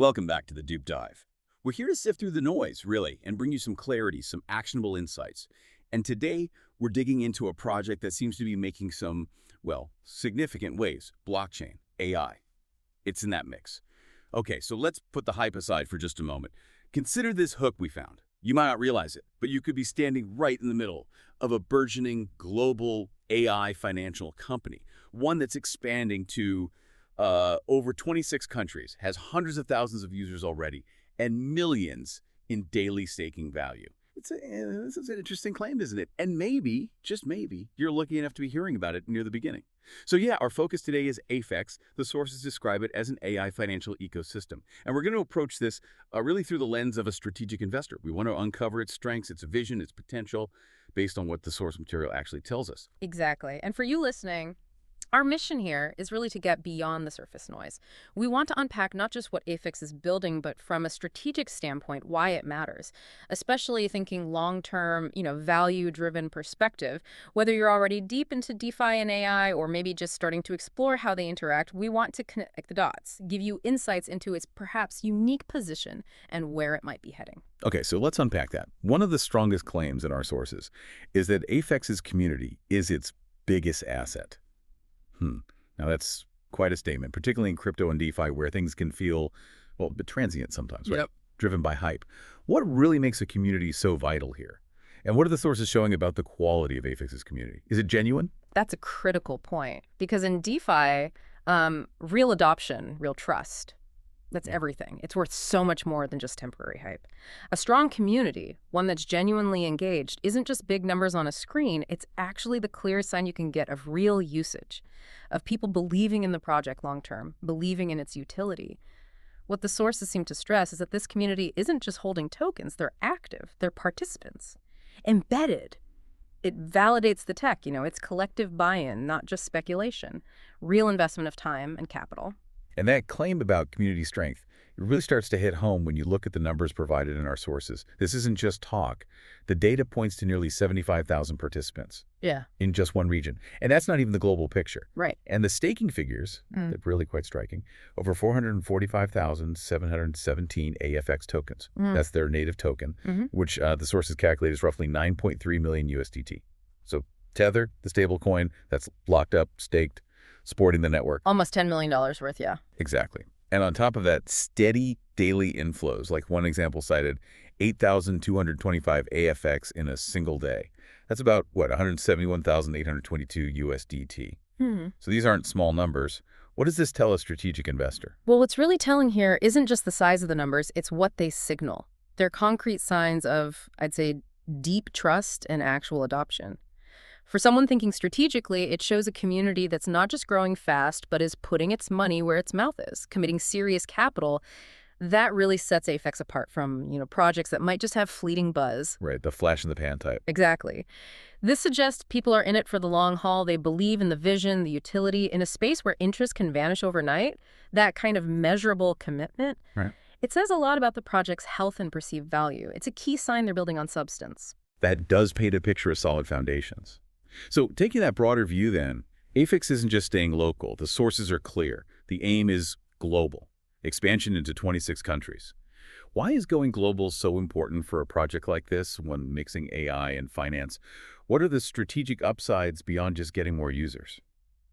Welcome back to the Deep Dive. We're here to sift through the noise, really, and bring you some clarity, some actionable insights. And today, we're digging into a project that seems to be making some, well, significant waves. Blockchain, AI. It's in that mix. Okay, so let's put the hype aside for just a moment. Consider this hook we found. You might not realize it, but you could be standing right in the middle of a burgeoning global AI financial company, one that's expanding to over 26 countries, has hundreds of thousands of users already, and millions in daily staking value. This is an interesting claim, isn't it? And maybe, just maybe, you're lucky enough to be hearing about it near the beginning. So yeah, our focus today is AIFEEX. The sources describe it as an AI financial ecosystem. And we're going to approach this really through the lens of a strategic investor. We want to uncover its strengths, its vision, its potential, based on what the source material actually tells us. Exactly. And for you listening, our mission here is really to get beyond the surface noise. We want to unpack not just what AIFEEX is building, but from a strategic standpoint, why it matters, especially thinking long-term, value-driven perspective. Whether you're already deep into DeFi and AI, or maybe just starting to explore how they interact, we want to connect the dots, give you insights into its perhaps unique position and where it might be heading. Okay, so let's unpack that. One of the strongest claims in our sources is that AIFEEX's community is its biggest asset. Now that's quite a statement, particularly in crypto and DeFi, where things can feel, well, a bit transient sometimes, right? Yep. Driven by hype. What really makes a community so vital here? And what are the sources showing about the quality of AIFEEX's community? Is it genuine? That's a critical point, because in DeFi, real adoption, real trust, that's everything. It's worth so much more than just temporary hype. A strong community, one that's genuinely engaged, isn't just big numbers on a screen. It's actually the clearest sign you can get of real usage, of people believing in the project long-term, believing in its utility. What the sources seem to stress is that this community isn't just holding tokens. They're active. They're participants. Embedded. It validates the tech. It's collective buy-in, not just speculation. Real investment of time and capital. And that claim about community strength, it really starts to hit home when you look at the numbers provided in our sources. This isn't just talk. The data points to nearly 75,000 participants in just one region. And that's not even the global picture. Right. And the staking figures, they're really quite striking, over 445,717 AIFEEX tokens. That's their native token, which the sources calculate is roughly 9.3 million USDT. So Tether, the stable coin, that's locked up, staked, supporting the network. Almost $10 million worth, yeah. Exactly. And on top of that, steady daily inflows, like one example cited, 8,225 AIFEEX in a single day. That's about, 171,822 USDT. So these aren't small numbers. What does this tell a strategic investor? Well, what's really telling here isn't just the size of the numbers, it's what they signal. They're concrete signs of, I'd say, deep trust and actual adoption. For someone thinking strategically, it shows a community that's not just growing fast, but is putting its money where its mouth is, committing serious capital. That really sets AIFEEX apart from, projects that might just have fleeting buzz. Right, the flash in the pan type. Exactly. This suggests people are in it for the long haul. They believe in the vision, the utility. In a space where interest can vanish overnight, that kind of measurable commitment, it says a lot about the project's health and perceived value. It's a key sign they're building on substance. That does paint a picture of solid foundations. So taking that broader view then, AIFEEX isn't just staying local. The sources are clear. The aim is global, expansion into 26 countries. Why is going global so important for a project like this when mixing AI and finance? What are the strategic upsides beyond just getting more users?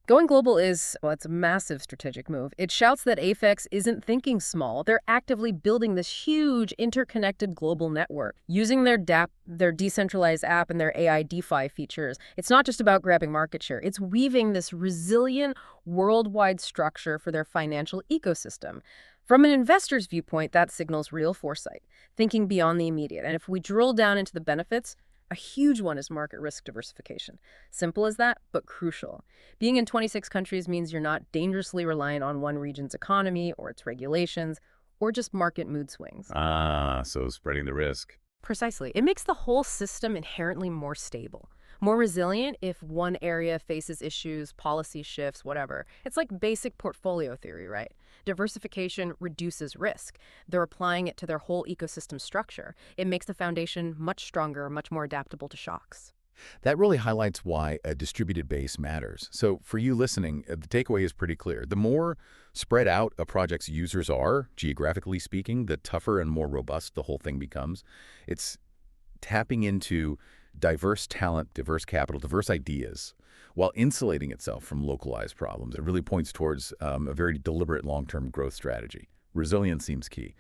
Going global is, it's a massive strategic move. It shouts that AIFEEX isn't thinking small. They're actively building this huge interconnected global network, using their DApp, their decentralized app, and their AI DeFi features. It's not just about grabbing market share. It's weaving this resilient worldwide structure for their financial ecosystem. From an investor's viewpoint, that signals real foresight, thinking beyond the immediate. And if we drill down into the benefits, a huge one is market risk diversification. Simple as that, but crucial. Being in 26 countries means you're not dangerously reliant on one region's economy or its regulations or just market mood swings. So spreading the risk. Precisely. It makes the whole system inherently more stable, more resilient if one area faces issues, policy shifts, whatever. It's like basic portfolio theory, right? Diversification reduces risk. They're applying it to their whole ecosystem structure. It makes the foundation much stronger, much more adaptable to shocks. That really highlights why a distributed base matters. So for you listening, the takeaway is pretty clear. The more spread out a project's users are, geographically speaking, the tougher and more robust the whole thing becomes. It's tapping into diverse talent, diverse capital, diverse ideas, while insulating itself from localized problems. It really points towards a very deliberate long-term growth strategy. Resilience seems key.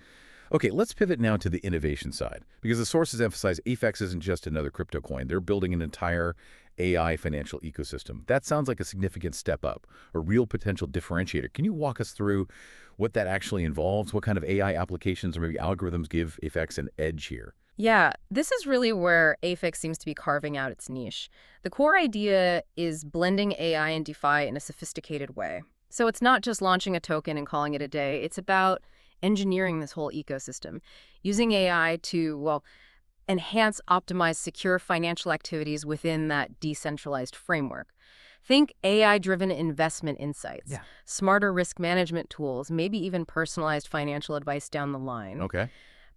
Okay, let's pivot now to the innovation side, because the sources emphasize AIFEEX isn't just another crypto coin. They're building an entire AI financial ecosystem. That sounds like a significant step up, a real potential differentiator. Can you walk us through what that actually involves? What kind of AI applications or maybe algorithms give AIFEEX an edge here? Yeah, this is really where AFEX seems to be carving out its niche. The core idea is blending AI and DeFi in a sophisticated way. So it's not just launching a token and calling it a day. It's about engineering this whole ecosystem, using AI to, well, enhance, optimize, secure financial activities within that decentralized framework. Think AI-driven investment insights, Yeah. smarter risk management tools, maybe even personalized financial advice down the line. Okay.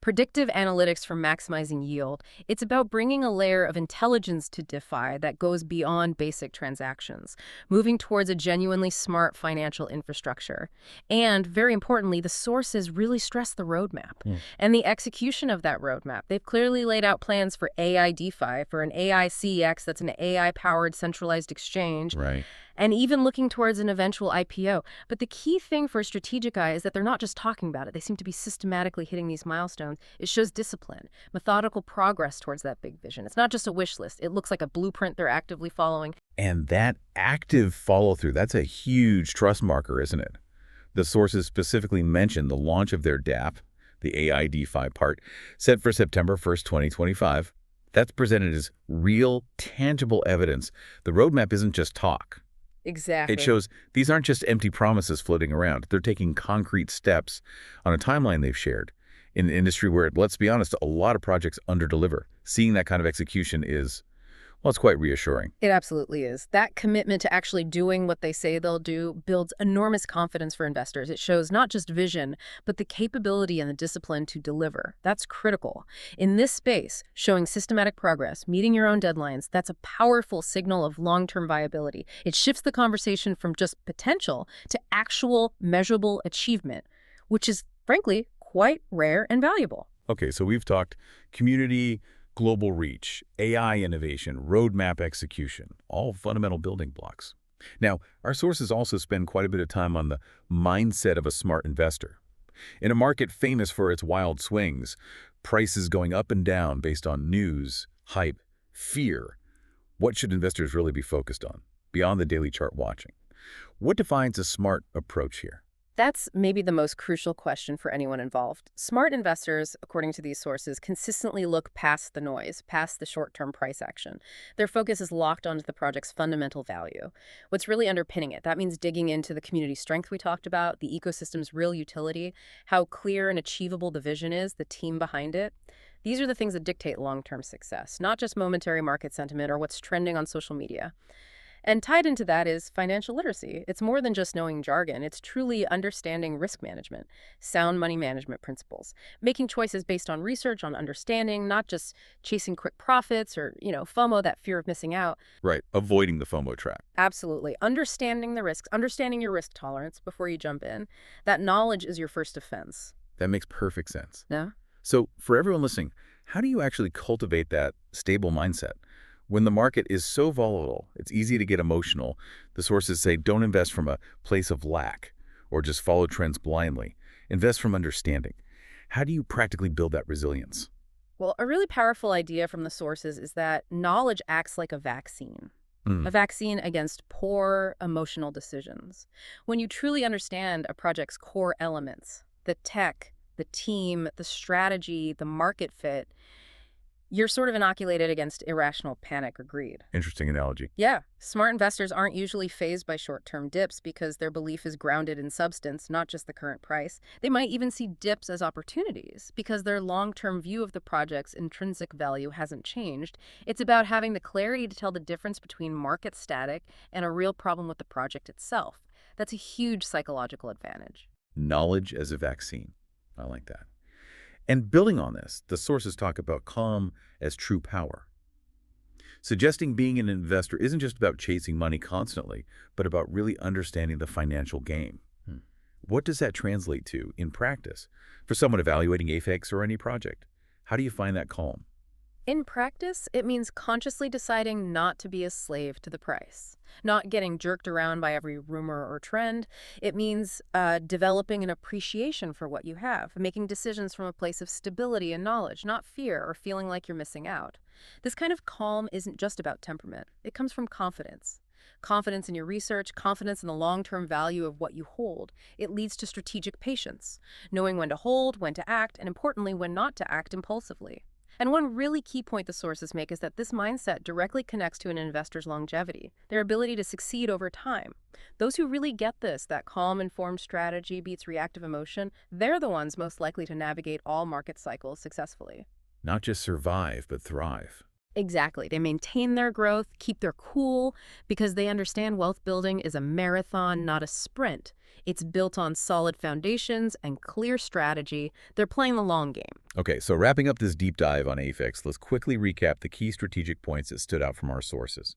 Predictive analytics for maximizing yield. It's about bringing a layer of intelligence to DeFi that goes beyond basic transactions, moving towards a genuinely smart financial infrastructure. And very importantly, the sources really stress the roadmap and the execution of that roadmap. They've clearly laid out plans for AI DeFi, for an AICX, that's an AI-powered centralized exchange, Right. and even looking towards an eventual IPO. But the key thing for a strategic eye is that they're not just talking about it. They seem to be systematically hitting these milestones. It shows discipline, methodical progress towards that big vision. It's not just a wish list. It looks like a blueprint they're actively following. And that active follow-through, that's a huge trust marker, isn't it? The sources specifically mention the launch of their DApp, the AI DeFi part, set for September 1st, 2025. That's presented as real, tangible evidence. The roadmap isn't just talk. Exactly. It shows these aren't just empty promises floating around. They're taking concrete steps on a timeline they've shared. In an industry where, let's be honest, a lot of projects underdeliver. Seeing that kind of execution is, well, it's quite reassuring. It absolutely is. That commitment to actually doing what they say they'll do builds enormous confidence for investors. It shows not just vision, but the capability and the discipline to deliver. That's critical. In this space, showing systematic progress, meeting your own deadlines, that's a powerful signal of long-term viability. It shifts the conversation from just potential to actual measurable achievement, which is, frankly, quite rare and valuable. Okay, so we've talked community, global reach, AI innovation, roadmap execution, all fundamental building blocks. Now, our sources also spend quite a bit of time on the mindset of a smart investor. In a market famous for its wild swings, prices going up and down based on news, hype, fear, what should investors really be focused on, beyond the daily chart watching? What defines a smart approach here? That's maybe the most crucial question for anyone involved. Smart investors, according to these sources, consistently look past the noise, past the short-term price action. Their focus is locked onto the project's fundamental value. What's really underpinning it? That means digging into the community strength we talked about, the ecosystem's real utility, how clear and achievable the vision is, the team behind it. These are the things that dictate long-term success, not just momentary market sentiment or what's trending on social media. And tied into that is financial literacy. It's more than just knowing jargon. It's truly understanding risk management, sound money management principles, making choices based on research, on understanding, not just chasing quick profits or, FOMO, that fear of missing out. Right, avoiding the FOMO trap. Absolutely. Understanding the risks, understanding your risk tolerance before you jump in. That knowledge is your first defense. That makes perfect sense. Yeah? So for everyone listening, how do you actually cultivate that stable mindset? When the market is so volatile, it's easy to get emotional. The sources say don't invest from a place of lack or just follow trends blindly. Invest from understanding. How do you practically build that resilience? Well, a really powerful idea from the sources is that knowledge acts like a vaccine. A vaccine against poor emotional decisions. When you truly understand a project's core elements, the tech, the team, the strategy, the market fit, you're sort of inoculated against irrational panic or greed. Interesting analogy. Yeah, smart investors aren't usually fazed by short-term dips because their belief is grounded in substance, not just the current price. They might even see dips as opportunities because their long-term view of the project's intrinsic value hasn't changed. It's about having the clarity to tell the difference between market static and a real problem with the project itself. That's a huge psychological advantage. Knowledge as a vaccine. I like that. And building on this, the sources talk about calm as true power. suggesting being an investor isn't just about chasing money constantly, but about really understanding the financial game. What does that translate to in practice for someone evaluating AIFEEX or any project? How do you find that calm? In practice, it means consciously deciding not to be a slave to the price, not getting jerked around by every rumor or trend. It means developing an appreciation for what you have, making decisions from a place of stability and knowledge, not fear or feeling like you're missing out. This kind of calm isn't just about temperament. It comes from confidence. Confidence in your research, confidence in the long-term value of what you hold. It leads to strategic patience, knowing when to hold, when to act, and importantly, when not to act impulsively. And one really key point the sources make is that this mindset directly connects to an investor's longevity, their ability to succeed over time. Those who really get this, that calm, informed strategy beats reactive emotion, they're the ones most likely to navigate all market cycles successfully. Not just survive, but thrive. Exactly. They maintain their growth, keep their cool, because they understand wealth building is a marathon, not a sprint. It's built on solid foundations and clear strategy. They're playing the long game. Okay, so wrapping up this deep dive on AIFEEX, let's quickly recap the key strategic points that stood out from our sources.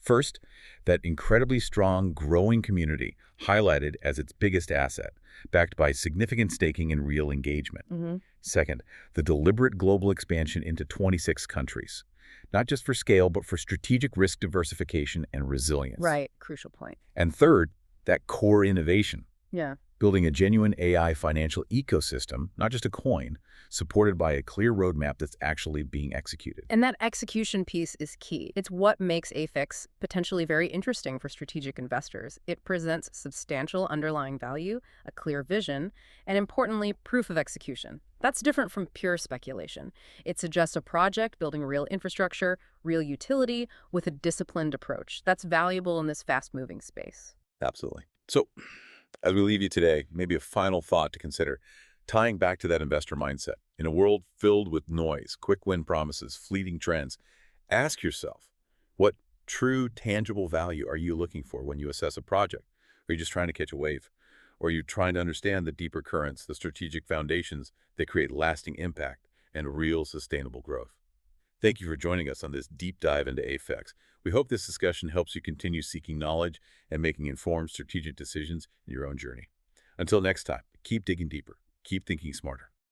First, that incredibly strong, growing community highlighted as its biggest asset, backed by significant staking and real engagement. Second, the deliberate global expansion into 26 countries, not just for scale, but for strategic risk diversification and resilience. Right, crucial point. And third, that core innovation, Yeah. building a genuine AI financial ecosystem, not just a coin, supported by a clear roadmap that's actually being executed. And that execution piece is key. It's what makes AIFEEX potentially very interesting for strategic investors. It presents substantial underlying value, a clear vision, and importantly, proof of execution. That's different from pure speculation. It suggests a project building real infrastructure, real utility, with a disciplined approach. That's valuable in this fast-moving space. Absolutely. So, as we leave you today, maybe a final thought to consider, tying back to that investor mindset. In a world filled with noise, quick win promises, fleeting trends, ask yourself, what true tangible value are you looking for when you assess a project? Are you just trying to catch a wave? Or are you trying to understand the deeper currents, the strategic foundations that create lasting impact and real sustainable growth? Thank you for joining us on this deep dive into AIFEEX. We hope this discussion helps you continue seeking knowledge and making informed strategic decisions in your own journey. Until next time, keep digging deeper, keep thinking smarter.